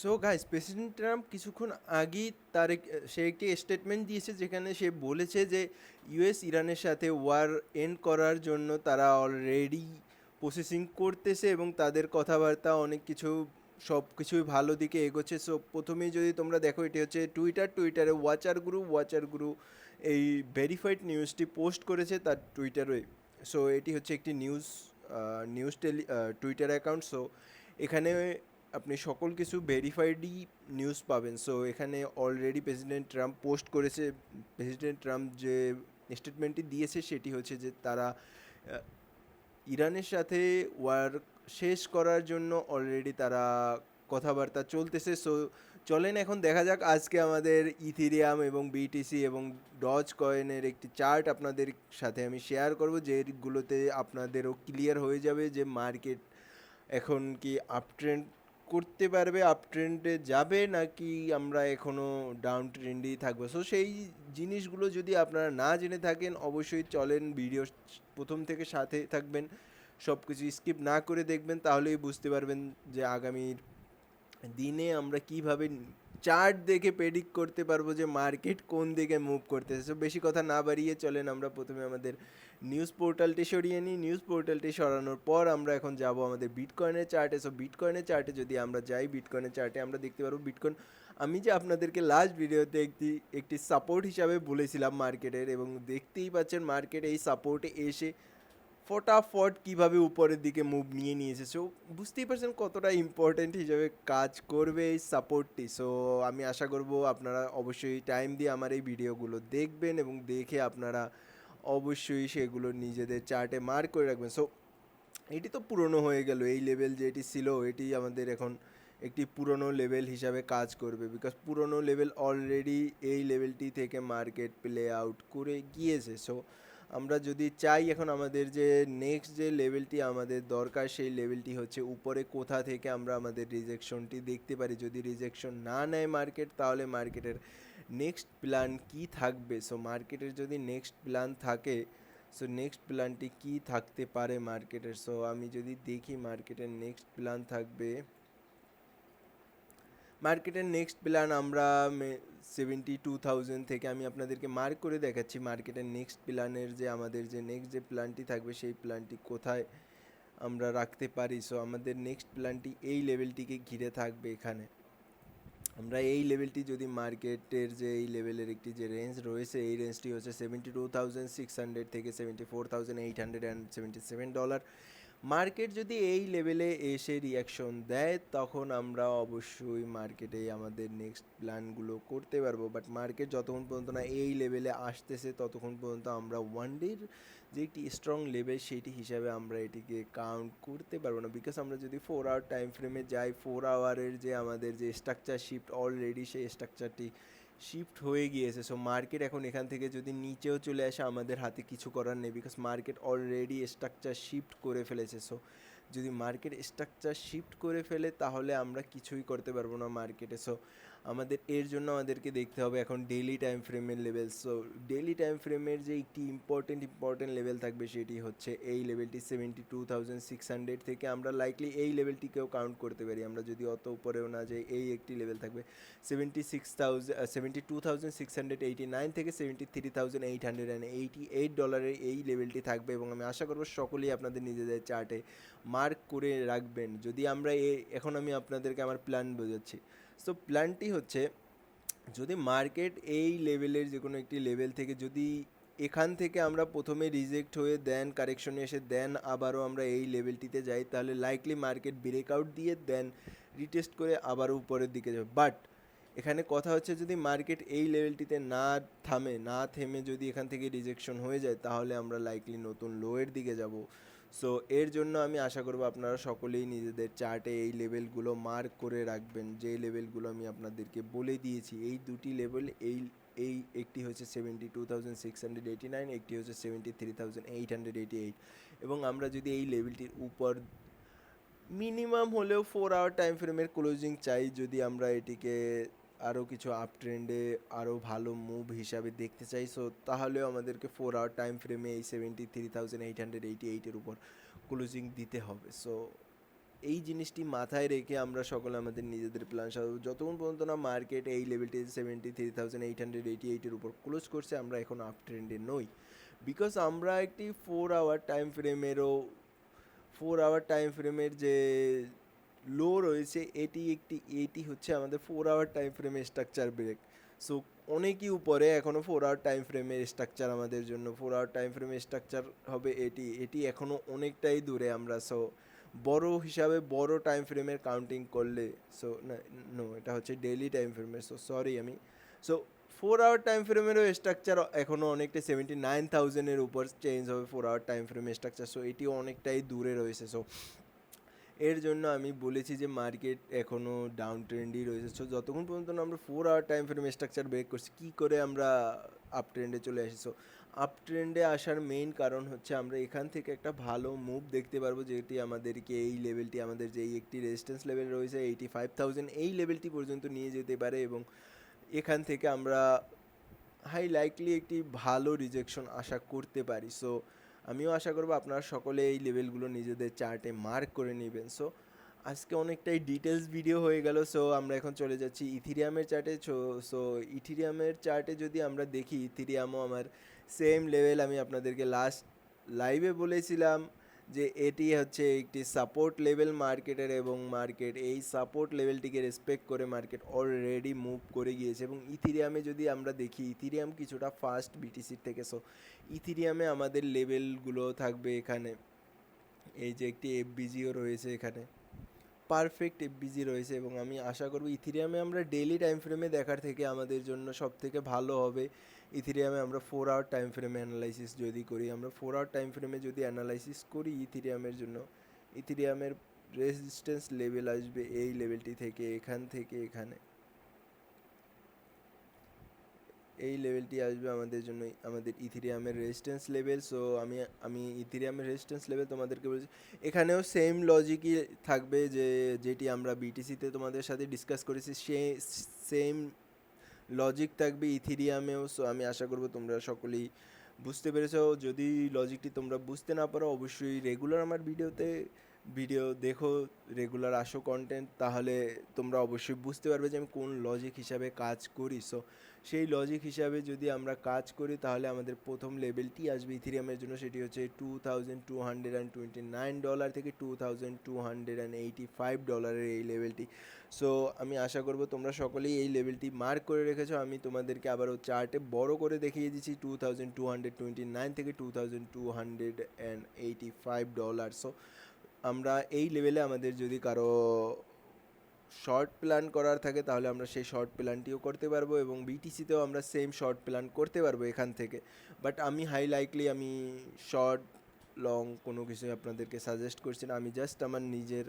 So guys, president Trump কিছুক্ষণ আগেই সে একটি স্টেটমেন্ট দিয়েছে যেখানে সে বলেছে যে ইউএস ইরানের সাথে ওয়ার এন্ড করার জন্য তারা অলরেডি প্রসেসিং করতেছে এবং তাদের কথাবার্তা অনেক কিছু সব কিছুই ভালো দিকে এগোচ্ছে। সো প্রথমেই যদি তোমরা দেখো, এটি হচ্ছে টুইটারে ওয়াচার গুরু এই ভেরিফাইড নিউজটি পোস্ট করেছে তার টুইটারে। সো এটি হচ্ছে একটি নিউজ টুইটার অ্যাকাউন্ট। সো এখানে আপনি সকল কিছু ভেরিফাইডই নিউজ পাবেন। সো এখানে অলরেডি প্রেসিডেন্ট ট্রাম্প পোস্ট করেছে। প্রেসিডেন্ট ট্রাম্প যে স্টেটমেন্টটি দিয়েছে সেটি হচ্ছে যে তারা ইরানের সাথে ওয়ার শেষ করার জন্য অলরেডি তারা কথাবার্তা চলতেছে। সো চলেন এখন দেখা যাক, আজকে আমাদের ইথিরিয়াম এবং বিটিসি এবং ডজ কয়েনের একটি চার্ট আপনাদের সাথে আমি শেয়ার করব, যেগুলোতে আপনাদেরও ক্লিয়ার হয়ে যাবে যে মার্কেট এখন কি আপ ট্রেন্ড করতে পারবে, আপ ট্রেন্ডে যাবে, নাকি আমরা এখনও ডাউন ট্রেন্ডেই থাকবো। সো সেই জিনিসগুলো যদি আপনারা না জেনে থাকেন, অবশ্যই চলেন ভিডিও প্রথম থেকে সাথে থাকবেন, সব কিছু স্কিপ না করে দেখবেন, তাহলেই বুঝতে পারবেন যে আগামীর দিনে আমরা কিভাবে চার্ট দেখে প্রেডিক্ট করতে পারবো যে মার্কেট কোন দিকে মুভ করতেছে। সো বেশি কথা না বাড়িয়ে চলেন আমরা প্রথমে আমাদের নিউজ পোর্টালটি সরিয়ে নিই। নিউজ পোর্টালটি সরানোর পর আমরা এখন যাব আমাদের বিটকয়েনের চার্টে। সো বিটকয়েনের চার্টে যদি আমরা যাই, বিটকয়েনের চার্টে আমরা দেখতে পারবো বিটকয়েন, আমি যে আপনাদেরকে লাস্ট ভিডিওতে একটি সাপোর্ট হিসাবে বলেছিলাম মার্কেটের, এবং দেখতেই পাচ্ছেন মার্কেট এই সাপোর্টে এসে ফটাফট কিভাবে উপরের দিকে মুভ নিয়ে নিয়েছে। সো বুঝতেই পারছেন কতটা ইম্পর্ট্যান্ট হিসেবে কাজ করবে এই সাপোর্টটি। সো আমি আশা করব আপনারা অবশ্যই টাইম দিয়ে আমার এই ভিডিওগুলো দেখবেন এবং দেখে আপনারা অবশ্যই সেগুলো নিজেদের চার্টে মার্ক করে রাখবেন। সো এটি তো পুরনো হয়ে গেল, এই লেভেল যেটি ছিল এটি আমাদের এখন একটি পুরনো লেভেল হিসাবে কাজ করবে, বিকজ পুরনো লেভেল অলরেডি এই লেভেলটি থেকে মার্কেট প্লে আউট করে গিয়েছে। সো আমরা যদি চাই, এখন আমাদের যে নেক্সট যে লেভেলটি আমাদের দরকার সেই লেভেলটি হচ্ছে উপরে কোথা থেকে আমরা আমাদের রিজেকশনটি দেখতে পারি। যদি রিজেকশন না নেয় মার্কেট, তাহলে মার্কেটের নেক্সট প্ল্যান কি থাকবে। সো মার্কেটের যদি নেক্সট প্ল্যান থাকে, সো নেক্সট প্ল্যানটি কী থাকতে পারে মার্কেটের। সো আমি যদি দেখি মার্কেটের নেক্সট প্ল্যান থাকবে, মার্কেটের নেক্সট প্ল্যান আমরা 72,000 থেকে আমি আপনাদেরকে মার্ক করে দেখাচ্ছি মার্কেটের নেক্সট প্ল্যানের যে আমাদের যে নেক্সট যে প্ল্যানটি থাকবে সেই প্ল্যানটি কোথায় আমরা রাখতে পারি। সো আমাদের নেক্সট প্ল্যানটি এই লেভেলটিকে ঘিরে থাকবে। এখানে আমরা এই লেভেলটি যদি মার্কেটের যে এই লেভেলের একটি যে রেঞ্জ রয়েছে, এই রেঞ্জটি হচ্ছে 72,600 থেকে $74,877। মার্কেট যদি এই লেভেলে এসে রিয়াকশন দেয়, তখন আমরা অবশ্যই মার্কেটে আমাদের নেক্সট প্ল্যানগুলো করতে পারবো। বাট মার্কেট যতক্ষণ পর্যন্ত না এই লেভেলে আসতেছে, ততক্ষণ পর্যন্ত আমরা ওয়ান ডের যে একটি স্ট্রং লেভেল সেইটি হিসাবে আমরা এটিকে কাউন্ট করতে পারবো না। বিকজ আমরা যদি 4 আওয়ার টাইম ফ্রেমে যাই, 4 আওয়ারের যে আমাদের যে স্ট্রাকচার শিফট, অলরেডি সেই স্ট্রাকচারটি শিফট হয়ে গিয়েছে। সো মার্কেট এখন এখান থেকে যদি নিচেও চলে আসে, আমাদের হাতে কিছু করার নেই, because market already structure shift করে ফেলেছে। সো যদি মার্কেট স্ট্রাকচার শিফট করে ফেলে, তাহলে আমরা কিছুই করতে পারবো না মার্কেটে। সো আমাদের এর জন্য আমাদেরকে দেখতে হবে এখন ডেইলি টাইম ফ্রেমের লেভেল। সো ডেইলি টাইম ফ্রেমের যে একটি ইম্পর্টেন্ট লেভেল থাকবে সেটি হচ্ছে এই লেভেলটি 72,600 থেকে আমরা লাইকলি এই লেভেলটিকেও কাউন্ট করতে পারি। আমরা যদি অত উপরেও না যাই, এই একটি লেভেল থাকবে 72,689 থেকে $73,888 এই লেভেলটি থাকবে, এবং আমি আশা করব সকলেই আপনাদের নিজেদের চার্টে মার্ক করে রাখবেন। যদি আমরা এখন আমি আপনাদেরকে আমার প্ল্যান বোঝাচ্ছি। সো প্ল্যানটি হচ্ছে, যদি মার্কেট এই লেভেলের যে কোনো একটি লেভেল থেকে যদি এখান থেকে আমরা প্রথমে রিজেক্ট হয়ে দেন কারেকশনে এসে দেন আবারও আমরা এই লেভেলটিতে যাই, তাহলে লাইকলি মার্কেট ব্রেকআউট দিয়ে দেন রিটেস্ট করে আবারও উপরের দিকে যাবে। বাট এখানে কথা হচ্ছে, যদি মার্কেট এই লেভেলটিতে না থেমে যদি এখান থেকে রিজেকশন হয়ে যায়, তাহলে আমরা লাইকলি নতুন লোয়ের দিকে যাব। সো এর জন্য আমি আশা করব আপনারা সকলেই নিজেদের চার্টে এই লেভেলগুলো মার্ক করে রাখবেন, যে লেভেলগুলো আমি আপনাদেরকে বলে দিয়েছি। এই দুটি লেভেল, এই এই একটি হচ্ছে 72,689, একটি হচ্ছে 73,888। এবং আমরা যদি এই লেভেলটির উপর মিনিমাম হলেও 4 আওয়ার টাইম ফ্রেমের ক্লোজিং চাই, যদি আমরা এটিকে আরও কিছু আপ ট্রেন্ডে আরও ভালো মুভ হিসাবে দেখতে চাই। সো তাহলেও আমাদেরকে 4 আওয়ার টাইম ফ্রেমে এই 73,888-এর উপর ক্লোজিং দিতে হবে। সো এই জিনিসটি মাথায় রেখে আমরা সকলে আমাদের নিজেদের প্ল্যান সাজাবো। যতক্ষণ পর্যন্ত না মার্কেট এই লেভেলটি 73,888-এর উপর ক্লোজ করছে, আমরা এখন আপ ট্রেন্ডে নই। বিকজ আমরা একটি 4 আওয়ার টাইম ফ্রেমেরও 4 আওয়ার টাইম ফ্রেমের যে লো রয়েছে, এটি হচ্ছে আমাদের 4 আওয়ার টাইম ফ্রেমের স্ট্রাকচার ব্রেক। সো অনেকই উপরে, এখনও 4 আওয়ার টাইম ফ্রেমের স্ট্রাকচার আমাদের জন্য 4 আওয়ার টাইম ফ্রেমের স্ট্রাকচার হবে এটি এখনও অনেকটাই দূরে আমরা। সো বড় হিসাবে বড় টাইম ফ্রেমের কাউন্টিং করলে, সো নো, এটা হচ্ছে ডেইলি টাইম ফ্রেমের, সো সরি আমি। সো 4 আওয়ার টাইম ফ্রেমেরও স্ট্রাকচার এখনও অনেকটা 79,000-এর উপর চেঞ্জ হবে 4 আওয়ার টাইম ফ্রেমের স্ট্রাকচার। সো এটিও অনেকটাই দূরে রয়েছে। সো এর জন্য আমি বলেছি যে মার্কেট এখনও ডাউন ট্রেন্ডই রয়েছে। সো যতক্ষণ পর্যন্ত না আমরা 4 hour time frame structure break করছি, কী করে আমরা আপ ট্রেন্ডে চলে আসি? সো আপ ট্রেন্ডে আসার মেইন কারণ হচ্ছে আমরা এখান থেকে একটা ভালো মুভ দেখতে পারবো, যেটি আমাদেরকে এই লেভেলটি, আমাদের যেই একটি রেজিস্ট্যান্স লেভেল রয়েছে 85,000, এই লেভেলটি পর্যন্ত নিয়ে যেতে পারে এবং এখান থেকে আমরা হাই লাইকলি একটি ভালো রিজেকশন আশা করতে পারি। সো আমিও আশা করবো আপনারা সকলে এই লেভেলগুলো নিজেদের চার্টে মার্ক করে নেবেন। সো আজকে অনেকটাই ডিটেলস ভিডিও হয়ে গেল। সো আমরা এখন চলে যাচ্ছি ইথিরিয়ামের চার্টে। সো ইথিরিয়ামের চার্টে যদি আমরা দেখি, ইথিরিয়ামও আমার সেম লেভেল, আমি আপনাদেরকে লাস্ট লাইভে বলেছিলাম যে এটি হচ্ছে একটি সাপোর্ট লেভেল মার্কেটের, এবং মার্কেট এই সাপোর্ট লেভেলটিকে রেসপেক্ট করে মার্কেট অলরেডি মুভ করে গিয়েছে। এবং ইথিরিয়ামে যদি আমরা দেখি, ইথিরিয়াম কিছুটা ফাস্ট বিটিসির থেকে। সো ইথিরিয়ামে আমাদের লেভেলগুলো থাকবে এখানে, এই যে একটি এফবিজিও রয়েছে এখানে, পারফেক্ট এফবিজি রয়েছে। এবং আমি আশা করব ইথিরিয়ামে আমরা ডেইলি টাইম ফ্রেমে দেখার থেকে আমাদের জন্য সব থেকে ভালো হবে ইথিরিয়ামে আমরা 4 আওয়ার টাইম ফ্রেমে অ্যানালাইসিস যদি করি। আমরা 4 আওয়ার টাইম ফ্রেমে যদি অ্যানালাইসিস করি ইথিরিয়ামের জন্য, ইথিরিয়ামের রেজিস্ট্যান্স লেভেল আসবে এই লেভেলটি থেকে, এখান থেকে এখানে এই লেভেলটি আসবে আমাদের জন্য, আমাদের ইথিরিয়ামের রেজিস্ট্যান্স লেভেল। সো আমি ইথিরিয়ামের রেজিস্ট্যান্স লেভেল তোমাদেরকে বলছি, এখানেও সেম লজিকই থাকবে যেটি আমরা বিটিসিতে তোমাদের সাথে ডিসকাস করেছি, সেম লজিক থাকবে ইথিরিয়ামেও। সো আমি আশা করব তোমরা সকলেই বুঝতে পেরেছো। যদি লজিকটি তোমরা বুঝতে না পারো, অবশ্যই রেগুলার আমার ভিডিও দেখো, রেগুলার আসো কন্টেন্ট, তাহলে তোমরা অবশ্যই বুঝতে পারবে যে আমি কোন লজিক হিসাবে কাজ করি। সো সেই লজিক হিসাবে যদি আমরা কাজ করি তাহলে আমাদের প্রথম লেভেলটি আসবে ইথিরিয়ামের জন্য, সেটি হচ্ছে $2,229 থেকে $2,285 এই লেভেলটি। সো আমি আশা করব তোমরা সকলেই এই লেভেলটি মার্ক করে রেখেছো। আমি তোমাদেরকে আবারও চার্টে বড় করে দেখিয়ে দিচ্ছি, 2229 থেকে $2,285। সো আমরা এই লেভেলে আমাদের যদি কারো শর্ট প্ল্যান করার থাকে তাহলে আমরা সেই শর্ট প্ল্যানটিও করতে পারবো, এবং বিটিসিতেও আমরা সেম শর্ট প্ল্যান করতে পারবো এখান থেকে। বাট আমি হাই লাইকলি আমি শর্ট লং কোনো কিছুই আপনাদেরকে সাজেস্ট করছি না, আমি জাস্ট আমার নিজের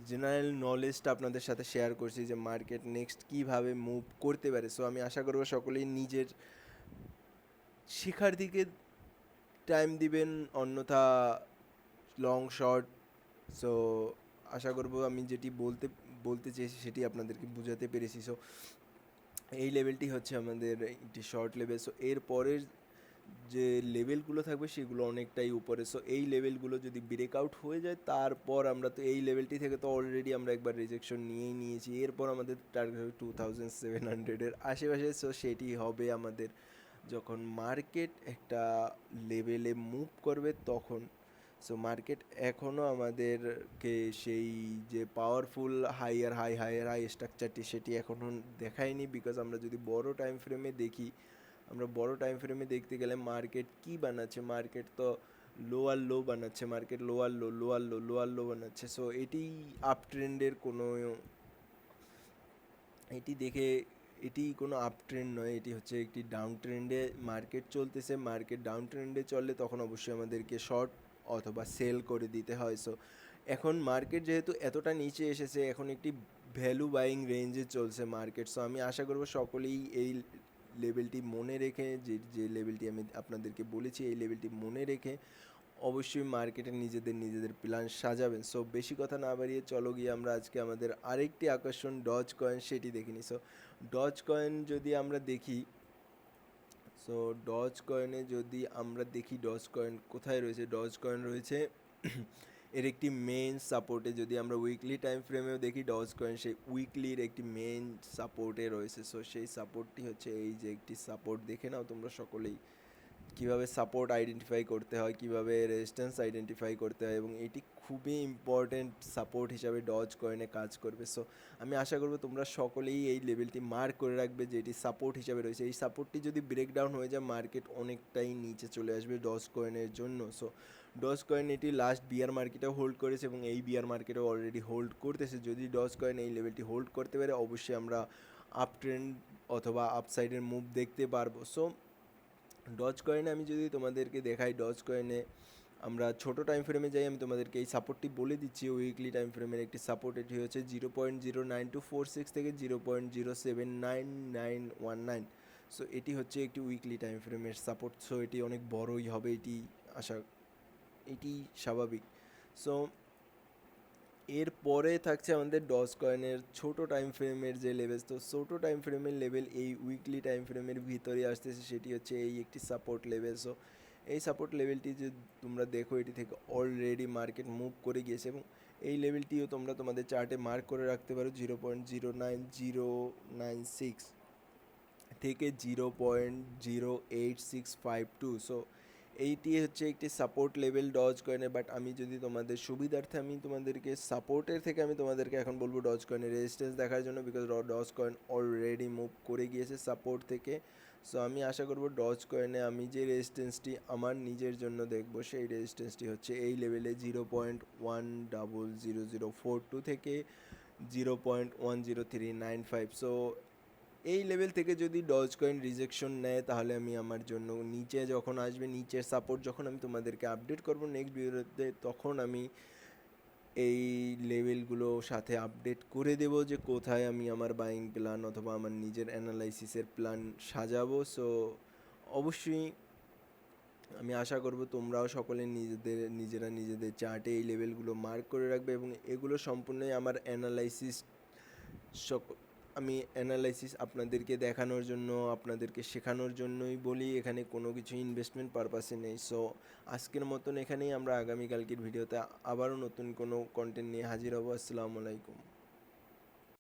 জেনারেল নলেজটা আপনাদের সাথে শেয়ার করছি যে মার্কেট নেক্সট কীভাবে মুভ করতে পারে। সো আমি আশা করবো সকলেই নিজের শেখার দিকে টাইম দিবেন, অন্যথা লং শর্ট। সো আশা করবো আমি যেটি বলতে চেয়েছি সেটি আপনাদেরকে বোঝাতে পেরেছি। সো এই লেভেলটি হচ্ছে আমাদের একটি শর্ট লেভেল। সো এর পরের যে লেভেলগুলো থাকবে সেগুলো অনেকটাই উপরে। সো এই লেভেলগুলো যদি ব্রেকআউট হয়ে যায়, তারপর আমরা তো এই লেভেলটি থেকে তো অলরেডি আমরা একবার রিজেকশন নিয়েই নিয়েছি, এরপর আমাদের টার্গেট হবে 2,700-এর আশেপাশে। সো সেটি হবে আমাদের যখন মার্কেট একটা লেভেলে মুভ করবে তখন। সো মার্কেট এখনও আমাদেরকে সেই যে পাওয়ারফুল হাইয়ার হাই স্ট্রাকচারটি সেটি এখনও দেখায়নি। বিকজ আমরা যদি বড় টাইম ফ্রেমে দেখি, আমরা বড় টাইম ফ্রেমে দেখতে গেলে মার্কেট কি বানাচ্ছে, মার্কেট তো লোয়ার লো বানাচ্ছে, মার্কেট লোয়ার লো বানাচ্ছে। সো এটি আপ ট্রেন্ডের কোনো, এটি কোনো আপ ট্রেন্ড নয়, এটি হচ্ছে একটি ডাউন ট্রেন্ডে মার্কেট চলতেছে। মার্কেট ডাউন ট্রেন্ডে চললে তখন অবশ্যই আমাদেরকে শর্ট অথবা সেল করে দিতে হয়। সো এখন মার্কেট যেহেতু এতটা নিচে এসেছে, এখন একটি ভ্যালু বাইং রেঞ্জে চলছে মার্কেট। সো আমি আশা করব সকলেই এই লেভেলটি মনে রেখে, যে লেভেলটি আমি আপনাদেরকে বলেছি এই লেভেলটি মনে রেখে অবশ্যই মার্কেটে নিজেদের প্ল্যান সাজাবেন। সো বেশি কথা না বাড়িয়ে চলো গিয়ে আমরা আজকে আমাদের আরেকটি আকর্ষণ ডজ কয়েন সেটি দেখিনি। সো ডজ কয়েন যদি আমরা দেখি, সো ডজ কয়েনে যদি আমরা দেখি ডজ কয়েন কোথায় রয়েছে, ডজ কয়েন রয়েছে এর একটি মেন সাপোর্টে যদি আমরা উইকলি টাইম ফ্রেমেও দেখি ডজ কয়েন সেই উইকলির একটি মেন সাপোর্টে রয়েছে। সো সেই সাপোর্টটি হচ্ছে এই যে একটি সাপোর্ট, দেখে নাও তোমরা সকলেই কিভাবে সাপোর্ট আইডেন্টিফাই করতে হয়, কিভাবে রেজিস্ট্যান্স আইডেন্টিফাই করতে হয়, এবং এটি খুবই ইম্পর্ট্যান্ট সাপোর্ট হিসাবে ডজ কয়েনে কাজ করবে। সো আমি আশা করবো তোমরা সকলেই এই লেভেলটি মার্ক করে রাখবে যে এটি সাপোর্ট হিসাবে রয়েছে। এই সাপোর্টটি যদি ব্রেকডাউন হয়ে যায় মার্কেট অনেকটাই নিচে চলে আসবে ডজ কয়েনের জন্য। সো ডজ কয়েন এটি লাস্ট বিয়ার মার্কেটেও হোল্ড করেছে এবং এই বিয়ার মার্কেটেও অলরেডি হোল্ড করতেছে। যদি ডজ কয়েন এই লেভেলটি হোল্ড করতে পারে অবশ্যই আমরা আপ ট্রেন্ড অথবা আপসাইডের মুভ দেখতে পারবো। সো ডজ কয়েনে আমি যদি তোমাদেরকে দেখাই, ডজ কয়েনে আমরা ছোট টাইম ফ্রেমে যাই, আমি তোমাদেরকে এই সাপোর্টটি বলে দিচ্ছি। উইকলি টাইম ফ্রেমের একটি সাপোর্ট, এটি হচ্ছে 0.09246 থেকে 0.0799919। সো এটি হচ্ছে একটি উইকলি টাইম ফ্রেমের সাপোর্ট। সো এটি অনেক বড়ই হবে, এটি স্বাভাবিক। সো এরপরে থাকছে আমাদের ডজ কয়েনের ছোট টাইম ফ্রেমের যে লেভেল। তো ছোট টাইম ফ্রেমের লেভেল এই উইকলি টাইম ফ্রেমের ভিতরে আসতেছে, সেটি হচ্ছে এই একটি সাপোর্ট লেভেল। সো এই সাপোর্ট লেভেলটি যে তোমরা দেখো এটি থেকে অলরেডি মার্কেট মুভ করে গিয়েছে এবং এই লেভেলটিও তোমরা তোমাদের চার্টে মার্ক করে রাখতে পারো 0.09096 থেকে 0.08652। সো এইটি হচ্ছে একটি সাপোর্ট লেভেল ডজ কয়েনের। বাট আমি যদি তোমাদের সুবিধার্থে আমি তোমাদেরকে সাপোর্টের থেকে আমি তোমাদেরকে এখন বলবো ডজ কয়েনের রেজিস্ট্যান্স দেখার জন্য, because Dogecoin already move করে গিয়েছে সাপোর্ট থেকে। সো আমি আশা করব ডজ কয়েনে আমি যে রেজিস্ট্যান্সটি আমার নিজের জন্য দেখব সেই রেজিস্ট্যান্সটি হচ্ছে এই লেভেলে 0.1000042 থেকে 0.10395। সো এই লেভেল থেকে যদি ডজ কয়েন রিজেকশন নেয় তাহলে আমি আমার জন্য নিচে যখন আসবে, নিচের সাপোর্ট যখন আমি তোমাদেরকে আপডেট করব নেক্সট ভিডিওতে, তখন আমি এই লেভেলগুলো সাথে আপডেট করে দেব যে কোথায় আমি আমার বাইং প্ল্যান অথবা আমার নিজের অ্যানালাইসিসের প্ল্যান সাজাবো। সো অবশ্যই আমি আশা করব তোমরাও সকলে নিজেরা নিজেদের চার্টে এই লেভেলগুলো মার্ক করে রাখবে এবং এগুলো সম্পূর্ণই আমার অ্যানালাইসিস। আমি অ্যানালাইসিস আপনাদেরকে দেখানোর জন্য, আপনাদেরকে শেখানোর জন্যই বলি, এখানে কোনো কিছু ইনভেস্টমেন্ট পারপাসে নেই। সো আজকের মতন এখানেই, আমরা আগামীকালকের ভিডিওতে আবারও নতুন কোনো কন্টেন্ট নিয়ে হাজির হব। আসসালামু আলাইকুম।